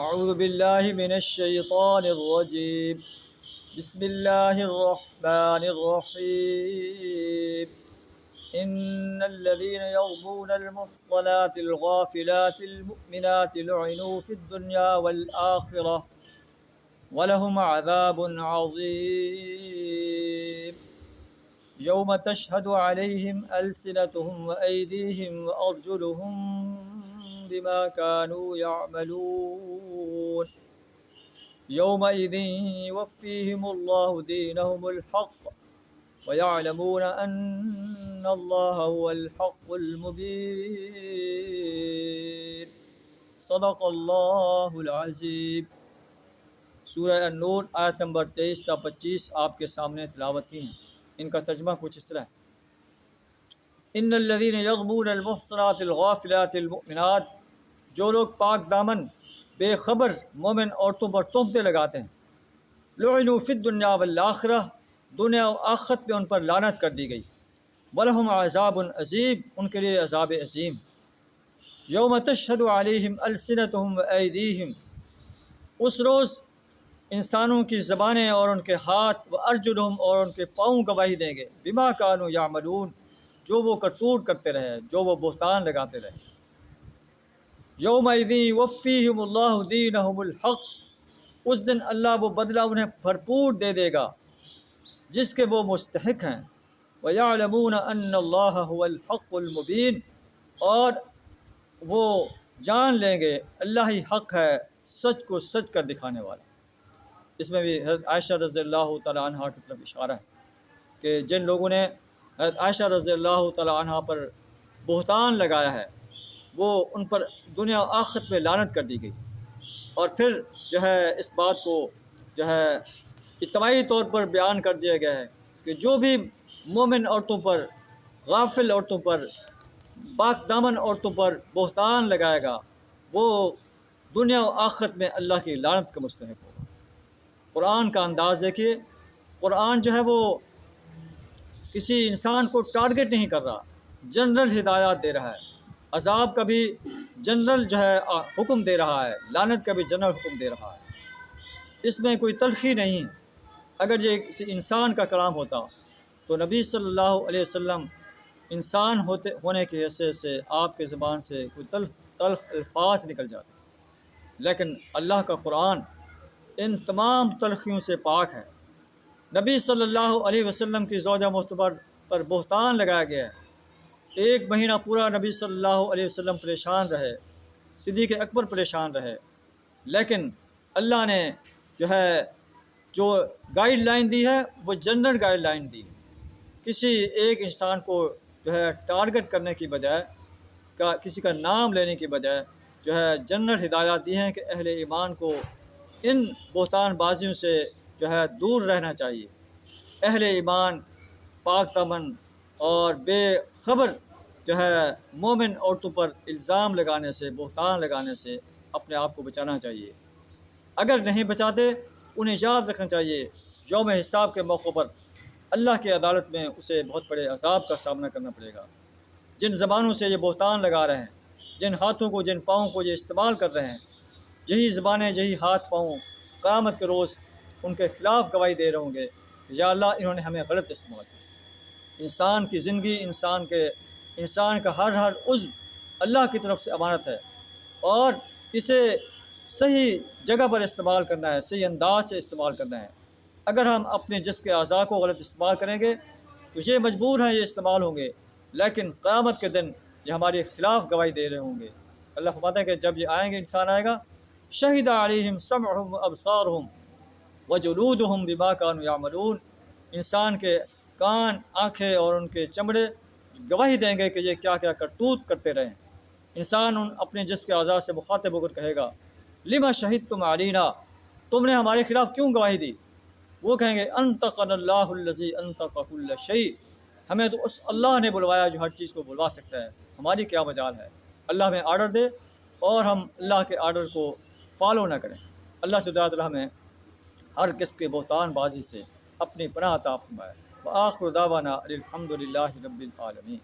اعوذ باللہ من الشیطان الرجیم بسم اللہ الرحمن الرحیم ان الذين يرمون المحصنات الغافلات المؤمنات لعنوا في الدنيا والآخرة ولهم عذاب عظيم يوم تشهد عليهم ألسنتهم وأيديهم وأرجلهم بما كانوا يعملون يومئذ يوفيهم الله دينهم الحق ويعلمون أن الله هو الحق المبين صدق الله العظيم۔ سورہ النور آیت نمبر 23 تا 25 آپ کے سامنے تلاوت کی ہیں۔ ان کا ترجمہ کچھ اس طرح ہے: ان الذين يرمون المحصنات الغافلات المؤمنات، جو لوگ پاک دامن بے خبر مومن عورتوں پر تہمتیں لگاتے ہیں، لعنوا فی الدنیا والآخرہ، دنیا و آخرت میں ان پر لعنت کر دی گئی، ولہم عذاب عظیم، ان کے لیے عذاب عظیم۔ یوم تشہد علیہم السنتہم وایدیہم، اس روز انسانوں کی زبانیں اور ان کے ہاتھ، و ارجلہم، اور ان کے پاؤں گواہی دیں گے، بما کانوا یعملون، جو وہ کرتوت کرتے رہے، جو وہ بہتان لگاتے رہے۔ یومئذ یوفیہم اللہ دینہم الحق، اس دن اللہ وہ بدلہ انہیں بھرپور دے دے گا جس کے وہ مستحق ہیں۔ وَيَعْلَمُونَ أَنَّ اللَّهَ هُوَ الْحَقُّ الْمُبِينُ، اور وہ جان لیں گے اللہ ہی حق ہے، سچ کو سچ کر دکھانے والا۔ اس میں بھی حضرت عائشہ رضی اللہ تعالی عنہ کی طرف اشارہ ہے کہ جن لوگوں نے حضرت عائشہ رضی اللہ تعالی عنہ پر بہتان لگایا ہے، وہ ان پر دنیا و آخرت میں لعنت کر دی گئی۔ اور پھر جو ہے اس بات کو جو ہے اجتماعی طور پر بیان کر دیا گیا ہے کہ جو بھی مومن عورتوں پر، غافل عورتوں پر، پاک دامن عورتوں پر بہتان لگائے گا، وہ دنیا و آخرت میں اللہ کی لعنت کا مستحق ہوگا۔ قرآن کا انداز دیکھیے، قرآن جو ہے وہ کسی انسان کو ٹارگٹ نہیں کر رہا، جنرل ہدایات دے رہا ہے۔ عذاب کا بھی جنرل جو ہے حکم دے رہا ہے، لعنت کا بھی جنرل حکم دے رہا ہے۔ اس میں کوئی تلخی نہیں۔ اگر یہ کسی انسان کا کلام ہوتا تو نبی صلی اللہ علیہ وسلم انسان ہونے کی حیثیت سے آپ کے زبان سے کوئی تلخ الفاظ نکل جاتے، لیکن اللہ کا قرآن ان تمام تلخیوں سے پاک ہے۔ نبی صلی اللہ علیہ وسلم کی زوجہ محترمہ پر بہتان لگایا گیا ہے، 1 مہینہ پورا نبی صلی اللہ علیہ وسلم پریشان رہے، صدیق اکبر پریشان رہے، لیکن اللہ نے جو گائیڈ لائن دی ہے وہ جنرل گائیڈ لائن دی ہے۔ کسی ایک انسان کو ٹارگٹ کرنے کی بجائے، کسی کا نام لینے کی بجائے جنرل ہدایات دی ہیں کہ اہل ایمان کو ان بہتان بازیوں سے دور رہنا چاہیے۔ اہل ایمان پاک دامن اور بے خبر مومن عورتوں پر الزام لگانے سے، بہتان لگانے سے اپنے آپ کو بچانا چاہیے۔ اگر نہیں بچاتے، انہیں یاد رکھنا چاہیے یوم حساب کے موقع پر اللہ کی عدالت میں اسے بہت بڑے عذاب کا سامنا کرنا پڑے گا۔ جن زبانوں سے یہ بہتان لگا رہے ہیں، جن ہاتھوں کو، جن پاؤں کو یہ استعمال کر رہے ہیں، یہی زبانیں، یہی ہاتھ پاؤں قیامت کے روز ان کے خلاف گواہی دے رہے ہوں گے، یا اللہ انہوں نے ہمیں غلط استعمال کیا۔ انسان کی زندگی، انسان کا ہر عضو اللہ کی طرف سے امانت ہے، اور اسے صحیح جگہ پر استعمال کرنا ہے، صحیح انداز سے استعمال کرنا ہے۔ اگر ہم اپنے جسم کے اعضاء کو غلط استعمال کریں گے تو یہ مجبور ہیں، یہ استعمال ہوں گے، لیکن قیامت کے دن یہ ہمارے خلاف گواہی دے رہے ہوں گے۔ اللہ فرماتا ہے کہ جب یہ آئیں گے، انسان آئے گا، شہد علیہم سمعہم وابصارہم وجلودہم بما کانوا یعملون، انسان کے کان، آنکھیں اور ان کے چمڑے گواہی دیں گے کہ یہ کیا کیا کرتوت کرتے رہے۔ انسان اپنے جسم کے اعضاء سے مخاطب ہو کر کہے گا، لما شہدتم علینا، تم نے ہمارے خلاف کیوں گواہی دی؟ وہ کہیں گے، انطقنا اللہ الذی انطق کل شیء، ہمیں تو اس اللہ نے بلوایا جو ہر چیز کو بلوا سکتا ہے، ہماری کیا مجال ہے۔ اللہ ہمیں آرڈر دے اور ہم اللہ کے آرڈر کو فالو نہ کریں۔ اللہ سے دعا ہمیں ہر قسم کے بہتان بازی سے اپنی پناہ عطا فرمائے۔ وآخر دعوانا الحمد للہ رب العالمین۔